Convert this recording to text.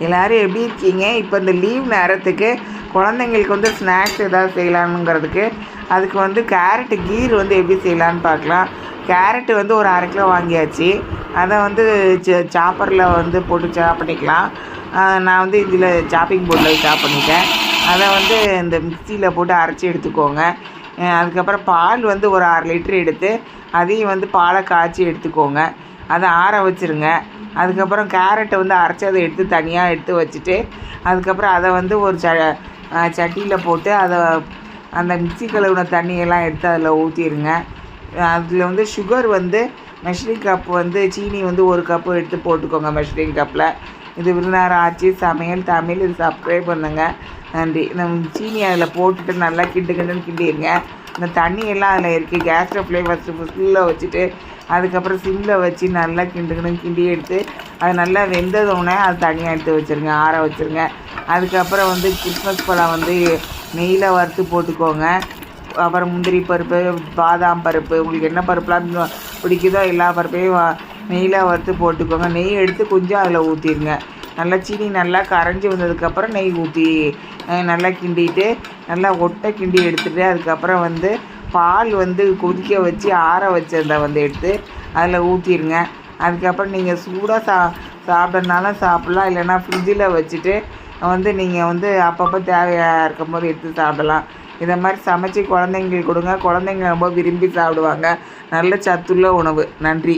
எல்லோரும் எப்படி இருக்கீங்க? இப்போ இந்த லீவ் நேரத்துக்கு குழந்தைங்களுக்கு வந்து ஸ்நாக்ஸ் எதாவது செய்யலானுங்கிறதுக்கு அதுக்கு வந்து கேரட்டு கீர் வந்து எப்படி செய்யலான்னு பார்க்கலாம். கேரட்டு வந்து ஒரு 1/2 கிலோ வாங்கியாச்சு. அதை வந்து சாப்பரில் வந்து போட்டு சாப் பண்ணிக்கலாம். நான் வந்து இதில் சாப்பிங் போர்டில் சாப் பண்ணிட்டேன். அதை வந்து இந்த மிக்சியில் போட்டு அரைச்சி எடுத்துக்கோங்க. அதுக்கப்புறம் பால் வந்து ஒரு 1/2 லிட்ரு எடுத்து அதையும் வந்து பாலை காய்ச்சி எடுத்துக்கோங்க. அதை ஆற வச்சுருங்க. அதுக்கப்புறம் கேரட்டை வந்து அரைச்சதை எடுத்து தனியாக எடுத்து வச்சுட்டு அதுக்கப்புறம் அதை வந்து ஒரு சட்டியில் போட்டு அதை அந்த மிக்சி கழுவின தண்ணியெல்லாம் எடுத்து அதில் ஊற்றிடுங்க. அதில் வந்து சுகர் வந்து மெஷரிங் கப் வந்து சீனி வந்து 1 கப்பு எடுத்து போட்டுக்கோங்க மெஷரிங் கப்பில். இது விருந்தாரம் ஆச்சு சமையல் தமிழ். இது சப்ஸ்கிரைப் பண்ணுங்கள். நன்றி. இந்த சீனி அதில் போட்டுட்டு நல்லா கிண்டுன்னு கிண்டிடுங்க. இந்த தண்ணியெல்லாம் அதில் இருக்குது. கேஸ் ஸ்டவ்லேயே ஃபஸ்ட்டு ஃபுல்லில் வச்சுட்டு அதுக்கப்புறம் சிம்மில் வச்சு நல்லா கிண்டி எடுத்து அது நல்லா வெந்ததோடனே அது தனியாக எடுத்து வச்சுருங்க, ஆற வச்சுருங்க. அதுக்கப்புறம் வந்து கிறிஸ்மஸ் பழம் வந்து நெய்யில் வறுத்து போட்டுக்கோங்க. அப்புறம் முந்திரி பருப்பு, பாதாம் பருப்பு, உங்களுக்கு என்ன பருப்புலாம் பிடிக்குதோ எல்லா பருப்பையும் நெய்யில் வறுத்து போட்டுக்கோங்க. நெய் எடுத்து கொஞ்சம் அதில் ஊற்றிடுங்க. நல்லா சீனி நல்லா கரைஞ்சி வந்ததுக்கப்புறம் நெய் ஊற்றி நல்லா கிண்டிட்டு நல்லா ஒட்டை கிண்டி எடுத்துகிட்டு அதுக்கப்புறம் வந்து பால் வந்து கொதிக்க வச்சு ஆற வச்சதை வந்து எடுத்து அதில் ஊற்றிடுங்க. அதுக்கப்புறம் நீங்கள் சூடாக சாப்பிட்றனாலும் சாப்பிட்லாம், இல்லைன்னா ஃப்ரிட்ஜில் வச்சுட்டு வந்து நீங்கள் வந்து அப்பப்போ தேவையாக இருக்கும்போது எடுத்து சாப்பிடலாம். இதை மாதிரி சமைச்சி குழந்தைங்களுக்கு கொடுங்க. குழந்தைங்க ரொம்ப விரும்பி சாப்பிடுவாங்க. நல்ல சத்துள்ள உணவு. நன்றி.